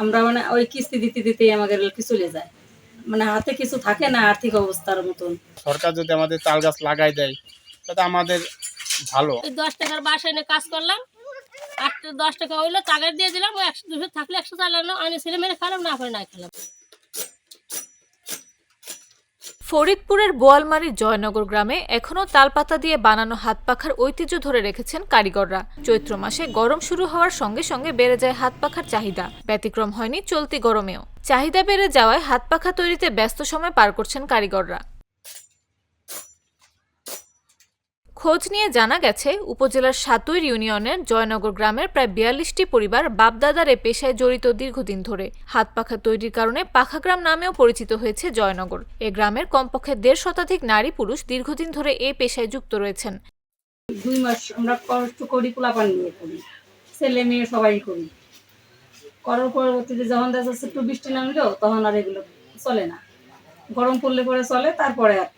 আমরা মানে ওই কিস্তি দিতে দিতেই আমাদের কি চলে যায়, মানে হাতে কিছু থাকে না আর্থিক অবস্থার মতন। সরকার যদি আমাদের তাল গাছ লাগাই দেয় তাতে আমাদের ভালো। ওই 10 টাকার বাসা এনে কাজ করলাম, 8-10 টাকা হইলো তাগার দিয়ে দিলাম, ওই 100-200 থাকলে 100 চালানো, আমি ছেলে মেরে খেলাম, না করে নাই খেলাম। ফরিদপুরের বোয়ালমারীর জয়নগর গ্রামে এখনও তালপাতা দিয়ে বানানো হাত পাখার ঐতিহ্য ধরে রেখেছেন কারিগররা। চৈত্র মাসে গরম শুরু হওয়ার সঙ্গে সঙ্গে বেড়ে যায় হাত পাখার চাহিদা। ব্যতিক্রম হয়নি চলতি গরমেও। চাহিদা বেড়ে যাওয়ায় হাত পাখা তৈরিতে ব্যস্ত সময় পার করছেন কারিগররা। খোঁজ নিয়ে জানা গেছে, উপজেলার সাতুইর ইউনিয়নের জয়নগর গ্রামের প্রায় 42টি পরিবার বাপদাদার এ পেশায় জড়িত দীর্ঘদিন ধরে। হাত পাখা তৈরির কারণে পাখাগ্রাম নামেও পরিচিত হয়েছে জয়নগর। এ গ্রামের কমপক্ষে 1.5 শতাধিক নারী পুরুষ দীর্ঘদিন ধরে এই পেশায় যুক্ত রয়েছেন। 2 মাস আমরা কষ্ট করি, পোলাপান নিয়ে করি, ছেলে মেয়ে সবাই করি। করার পরবর্তীতে যখন দেখা যাচ্ছে একটু বৃষ্টি নামলো তখন আর এগুলো চলে না, গরম পড়লে পরে চলে। তারপরে আর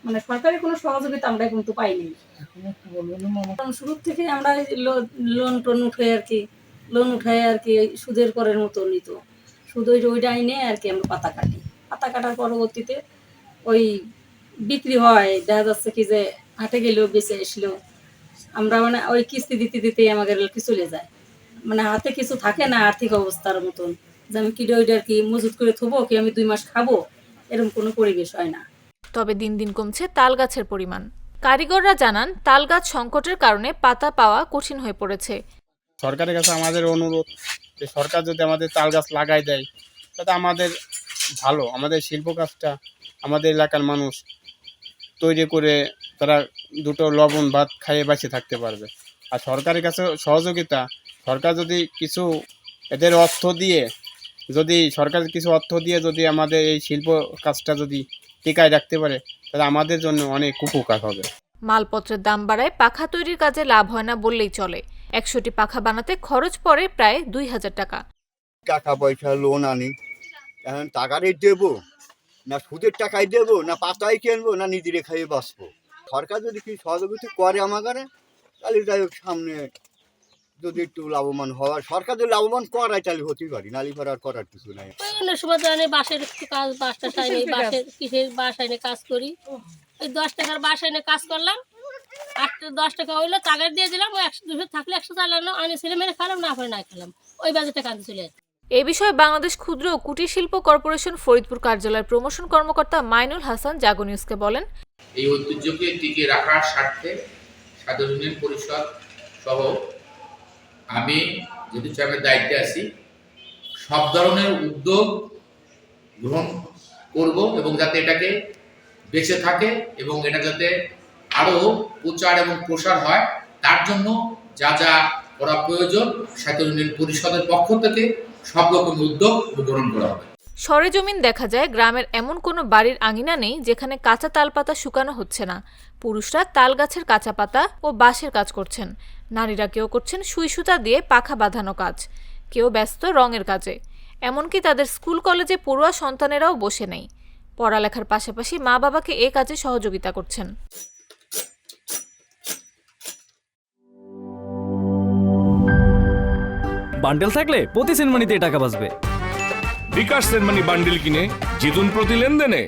মানে সরকারি কোনো সহযোগিতা আমরা কিন্তু পাইনি। শুরু থেকে আমরা লোন টোন উঠে আর কি, লোন উঠাই আর কি সুদের করের মতো নিত, সুদ ওইটা আইনে আর কি আমরা পাতা কাটি। পাতা কাটার পরবর্তীতে ওই বিক্রি হয়, দেখা যাচ্ছে কি যে হাটে গেলেও বেঁচে আসলো। আমরা মানে ওই কিস্তি দিতে দিতেই আমাদের কি চলে যায়, মানে হাতে কিছু থাকে না আর্থিক অবস্থার মতন যে আমি কিনে ওইটা আর কি মজুত করে থবো, কি আমি 2 মাস খাবো, এরকম কোনো পরিবেশ হয় না। তবে দিন দিন কমছে তাল গাছের পরিমাণ। কারিগররা জানান, তাল গাছ সংকটের কারণে পাতা পাওয়া কঠিন হয়ে পড়েছে। সরকারের কাছে আমাদের অনুরোধ যে সরকার যদি আমাদের তাল গাছ লাগাই দেয় তাতে আমাদের ভালো। আমাদের শিল্প কাজটা আমাদের এলাকার মানুষ তৈরি করে তারা দুটো লবণ ভাত খাইয়ে বেঁচে থাকতে পারবে। আর সরকারের কাছে সহযোগিতা, সরকার যদি কিছু এদের অর্থ দিয়ে, যদি সরকার কিছু অর্থ দিয়ে যদি আমাদের এই শিল্প কাজটা যদি টিকায় রাখতে পারে তাহলে আমাদের জন্য অনেক উপকার হবে। মালপত্রের দাম বাড়ায় পাখা তৈরির কাজে লাভ হয় না বললেই চলে। 100টি পাখা বানাতে খরচ পড়ে প্রায় 2000 টাকা। টাকা পয়সা লোন আনি, এখন টাকারই দেবো না সুদের টাকায় দেবো, না পাতায় কিনবো, না নিজেরে খাইয়ে বাঁচবো। সরকার যদি কি সহযোগিতা করে আমাকে তাহলে যাই হোক, সামনে যদি একটু লাভবান হওয়ার, সরকার যদি লাভবান করায় তাহলে হতেই পারি, নালি আর করার কিছু নাই। অন্য সময় তো আমি বাসের একটু কাজ, বাসটা সাইনে বাসের কিসের বাসা এনে কাজ করি, ওই 10 টাকার বাসা এনে কাজ করলাম, 8-10 টাকা হইলো তাগার দিয়ে দিলাম, ওই 100-200 থাকলে 100 চালানো, আমি ছেলে মেরে খেলাম, না করে নাই খেলাম, ওই বাজেটে কাঁদতে চলে আসে। এ বিষয়ে বাংলাদেশ ক্ষুদ্র ও কুটির শিল্প কর্পোরেশন ফরিদপুর কার্যালয়ের প্রমোশন কর্মকর্তা মাইনুল হাসান জাগো নিউজকে বলেন, এই ঐতিহ্যকে টিকিয়ে রাখার স্বার্থে সাধারণ ইউনিয়ন পরিষদ সহ আমি যেহেতু চেয়ারম্যানের দায়িত্বে আছি, সব ধরনের উদ্যোগ গ্রহণ করব এবং যাতে এটাকে বেঁচে থাকে এবং এটা যাতে আরও প্রচার এবং প্রসার হয়, তার জন্য যা যা করা প্রয়োজন সাধারণ ইউনিয়ন পরিষদের পক্ষ থেকে সব রকম উদ্যোগ গ্রহণ করা হবে। সরেজমিন দেখা যায়, গ্রামের এমন কোনো বাড়ির আঙিনা নেই যেখানে কাঁচা তালপাতা শুকানো হচ্ছে না। পুরুষরা তাল গাছের কাঁচা পাতা ও বাঁশের কাজ করছেন, নারীরা কেউ করছেন সুই সুতা দিয়ে পাখা বাঁধানো কাজ, কেউ ব্যস্ত রঙের কাজে। এমনকি তাদের স্কুল কলেজে পড়ুয়া সন্তানেরাও বসে নেই, পড়ালেখার পাশাপাশি মা বাবাকে এ কাজে সহযোগিতা করছেন। বান্ডেল থাকলে প্রতি সেনমানিতে টাকা বাঁচবে। বিকাশ সেনমানি বান্ডিল কিনে জিতুন প্রতি লেনদেনে।